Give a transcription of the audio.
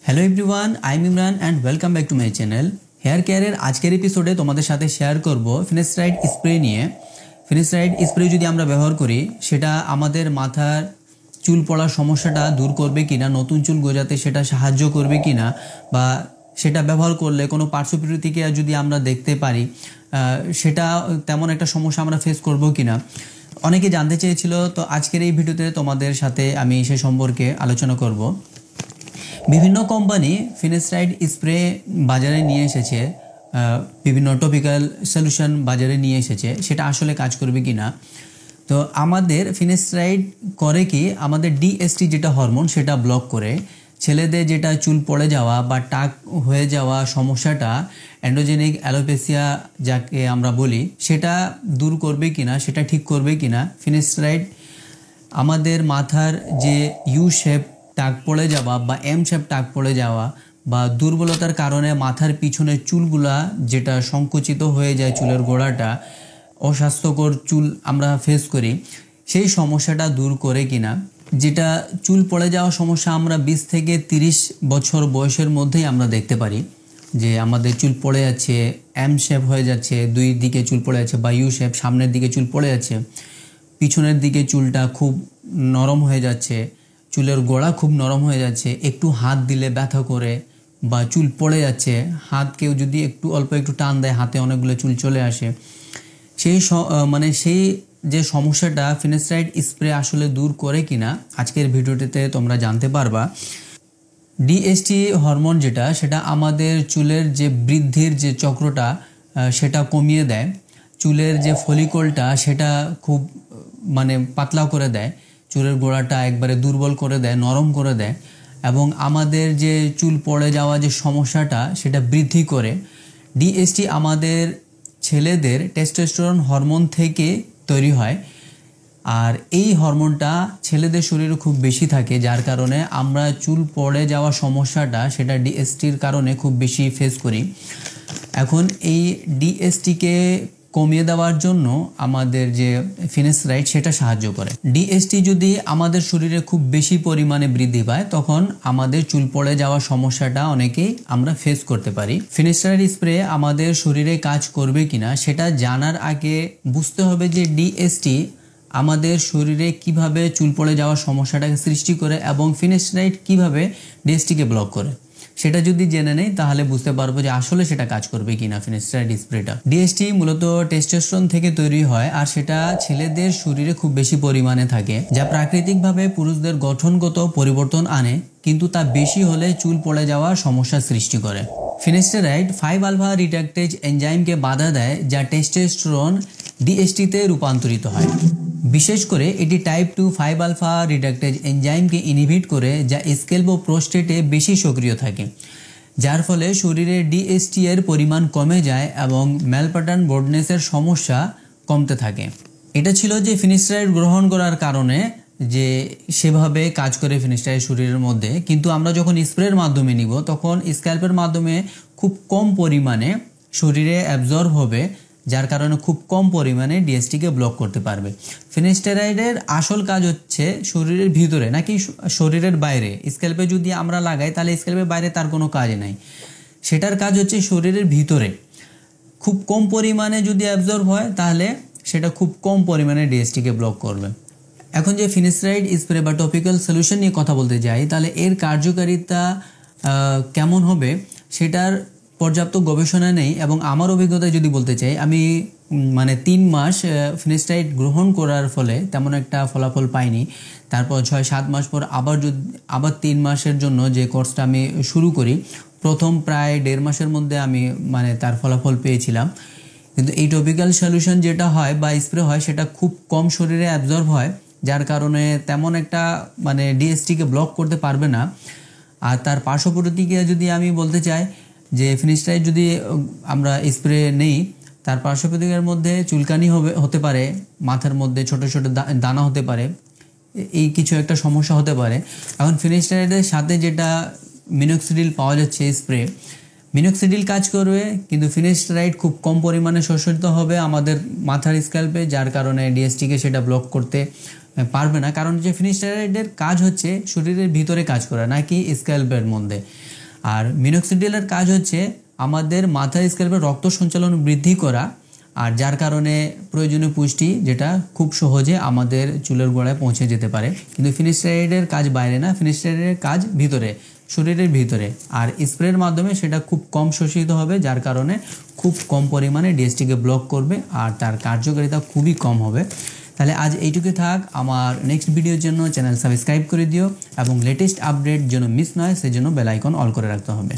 Hello everyone, I am Imran and welcome back to my channel. Hair কেয়ারের আজকের এপিসোডে তোমাদের সাথে শেয়ার করব ফিনাস্টারাইড স্প্রে নিয়ে। ফিনাস্টারাইড স্প্রে যদি আমরা ব্যবহার করি সেটা আমাদের মাথার চুল পড়ার সমস্যাটা দূর করবে কিনা, নতুন চুল গজাতে সেটা সাহায্য করবে কিনা, বা সেটা ব্যবহার করলে কোনো পার্শ্ব প্রতিক্রিয়া যদি আমরা দেখতে পারি সেটা তেমন একটা সমস্যা আমরা ফেস করব কিনা অনেকে জানতে চেয়েছিল। তো আজকের এই ভিডিওতে তোমাদের সাথে আমি সে সম্পর্কে আলোচনা করব। বিভিন্ন কোম্পানি ফিনাস্টারাইড স্প্রে বাজারে নিয়ে এসেছে, বিভিন্ন টপিক্যাল সলিউশন বাজারে নিয়ে এসেছে, সেটা আসলে কাজ করবে কি না। তো আমাদের ফিনাস্টারাইড করে কি, আমাদের ডিএসটি যেটা হরমোন সেটা ব্লক করে ছেলেদের যেটা চুল পড়ে যাওয়া বা টাক হয়ে যাওয়া সমস্যাটা, অ্যান্ড্রোজেনিক অ্যালোপেসিয়া যাকে আমরা বলি, সেটা দূর করবে কিনা, সেটা ঠিক করবে কিনা। ফিনাস্টারাইড আমাদের মাথার যে ইউ শেপ টাক পড়ে যাওয়া বা এম শেপ টাক পড়ে যাওয়া বা দুর্বলতার কারণে মাথার পিছনের চুলগুলা যেটা সংকুচিত হয়ে যায়, চুলের গোড়াটা অস্বাস্থ্যকর চুল আমরা ফেস করি, সেই সমস্যাটা দূর করে কিনা। যেটা চুল পড়ে যাওয়া সমস্যা আমরা 20 থেকে 30 বছর বয়সের মধ্যেই আমরা দেখতে পারি যে আমাদের চুল পড়ে যাচ্ছে, এম শেপ হয়ে যাচ্ছে, দুই দিকে চুল পড়ে যাচ্ছে, বা ইউ শেপ সামনের দিকে চুল পড়ে যাচ্ছে, পিছনের দিকে চুলটা খুব নরম হয়ে যাচ্ছে, চুলের গোড়া খুব নরম হয়ে যাচ্ছে, একটু হাত দিলে ব্যথা করে বা চুল পড়ে যাচ্ছে, হাত কেউ যদি অল্প একটু টান দেয় হাতে অনেকগুলো চুল চলে আসে। সেই যে সমস্যাটা ফিনাস্টারাইড স্প্রে আসলে দূর করে কিনা আজকের ভিডিওটিতে তোমরা জানতে পারবা। ডিএসটি হরমোন যেটা, সেটা আমাদের চুলের যে বৃদ্ধির যে চক্রটা সেটা কমিয়ে দেয়, চুলের যে ফলিকলটা সেটা খুব পাতলা করে দেয়, চুলের গোড়াটা একবারে দুর্বল করে দেয়, নরম করে দেয়, এবং আমাদের যে চুল পড়ে যাওয়া যে সমস্যাটা সেটা বৃদ্ধি করে। ডিএসটি আমাদের ছেলেদের টেস্টোস্টেরন হরমোন থেকে তৈরি হয়, আর এই হরমোনটা ছেলেদের শরীরে খুব বেশি থাকে, যার কারণে আমরা চুল পড়ে যাওয়া সমস্যাটা সেটা ডিএসটির কারণে খুব বেশি ফেস করি। এখন এই ডিএসটিকে কমিয়ে দেওয়ার জন্য আমাদের যে ফিনাস্টারাইড সেটা সাহায্য করে। ডিএসটি যদি আমাদের শরীরে খুব বেশি পরিমাণে বৃদ্ধি পায় তখন আমাদের চুল পড়ে যাওয়া সমস্যাটা অনেকেই আমরা ফেস করতে পারি। ফিনাস্টারাইড স্প্রে আমাদের শরীরে কাজ করবে কিনা সেটা জানার আগে বুঝতে হবে যে ডিএসটি আমাদের শরীরে কিভাবে চুল পড়ে যাওয়ার সমস্যাটাকে সৃষ্টি করে এবং ফিনাস্টারাইড কিভাবে ডিএসটিকে ব্লক করে। সেটা যদি জেনে নেই তাহলে বুঝতে পারবো যে আসলে সেটা কাজ করবে কিনা ফিনাস্টারাইড স্প্রেটা। ডিএসটি মূলত টেস্টোস্টেরন থেকে তৈরি হয়, আর সেটা ছেলেদের শরীরে খুব বেশি পরিমাণে থাকে, যা প্রাকৃতিকভাবে পুরুষদের গঠনগত পরিবর্তন আনে, কিন্তু তা বেশি হলে চুল পড়ে যাওয়ার সমস্যার সৃষ্টি করে। ফিনাস্টারাইড 5-আলফা রিডাকটেজ এনজাইমকে বাধা দেয়, যা টেস্টোস্টেরন ডিএসটিতে রূপান্তরিত হয়। বিশেষ করে এটি টাইপ 2 5-আলফা রিডাকটেজ এনজাইমকে ইনহিবিট করে, যা স্ক্যাল্প ও প্রোস্টেটে বেশি সক্রিয় থাকে, যার ফলে শরীরে ডিএসটি এর পরিমাণ কমে যায় এবং ম্যালপ্যাটার্ন বোল্ডনেসের সমস্যা কমতে থাকে। এটা ছিল যে ফিনাস্টারাইড গ্রহণ করার কারণে যে সেভাবে কাজ করে ফিনাস্টারাইড শরীরের মধ্যে, কিন্তু আমরা যখন স্প্রের মাধ্যমে নিব তখন স্ক্যাল্পের মাধ্যমে খুব কম পরিমাণে শরীরে অ্যাবজর্ব হবে, যার কারণে খুব কম পরিমাণে ডিএসটিকে ব্লক করতে পারবে। ফিনাস্টারাইডের আসল কাজ হচ্ছে শরীরের ভিতরে নাকি শরীরের বাইরে। স্ক্যাল্পে যদি আমরা লাগাই তাহলে স্ক্যাল্পের বাইরে তার কোনো কাজ নাই, সেটার কাজ হচ্ছে শরীরের ভিতরে। খুব কম পরিমাণে যদি অ্যাবজর্ব হয় তাহলে সেটা খুব কম পরিমাণে ডিএসটিকে ব্লক করবে। এখন যে ফিনাস্টারাইড স্প্রে বা টপিক্যাল সলিউশন নিয়ে কথা বলতে যাই, তাহলে এর কার্যকারিতা কেমন হবে সেটার পর্যাপ্ত গবেষণা নেই, এবং আমার অভিজ্ঞতায় যদি বলতে চাই, আমি 3 মাস ফিনাস্টারাইড গ্রহণ করার ফলে তেমন একটা ফলাফল পাইনি। তারপর 6-7 মাস পর আবার 3 মাসের জন্য যে কোর্সটা আমি শুরু করি, প্রথম প্রায় 1.5 মাসের মধ্যে আমি তার ফলাফল পেয়েছিলাম। কিন্তু এই টপিক্যাল সলিউশন যেটা হয় বা স্প্রে হয় সেটা খুব কম শরীরে অ্যাবজর্ব হয়, যার কারণে তেমন একটা ডিএসটিকে ব্লক করতে পারবে না। আর তার পার্শ্ব প্রতিক্রিয়া যদি আমি বলতে চাই, যে ফিনাস্টারাইড যদি আমরা স্প্রে নেই তার পার্শ্ব প্রতিক্রিয়ার মধ্যে চুলকানি হতে পারে, মাথার মধ্যে ছোট ছোট দানা হতে পারে, এই কিছু একটা সমস্যা হতে পারে। এখন ফিনাস্টারাইডের সাথে যেটা মিনোক্সিডিল পাওয়া যাচ্ছে স্প্রে, মিনোক্সিডিল কাজ করবে, কিন্তু ফিনাস্টারাইড খুব কম পরিমাণে শোষিত হবে আমাদের মাথার স্ক্যাল্পে, যার কারণে ডিএসটিকে সেটা ব্লক করতে পারবে না। কারণ যে ফিনাস্টারাইডের কাজ হচ্ছে শরীরের ভিতরে কাজ করা, নাকি স্ক্যাল্পের মধ্যে। আর মিনক্সিডিলের কাজ হচ্ছে আমাদের মাথার স্ক্যাল্পে রক্ত সঞ্চালন বৃদ্ধি করা, আর যার কারণে প্রয়োজনীয় পুষ্টি যেটা খুব সহজে আমাদের চুলের গোড়ায় পৌঁছে যেতে পারে। কিন্তু ফিনাস্টেরয়েডের কাজ বাইরে না, ফিনাস্টেরয়েডের কাজ ভিতরে, শরীরের ভিতরে, আর স্প্রের মাধ্যমে সেটা খুব কম শোষিত হবে, যার কারণে খুব কম পরিমাণে ডিএসটিকে ব্লক করবে আর তার কার্যকারিতা খুবই কম হবে। তাহলে আজ এইটুকুই থাক। আমার নেক্সট ভিডিওর জন্য চ্যানেল সাবস্ক্রাইব করে দিও এবং লেটেস্ট আপডেট যেন মিস নয় সেজন্য বেল আইকন অল করে রাখতে হবে।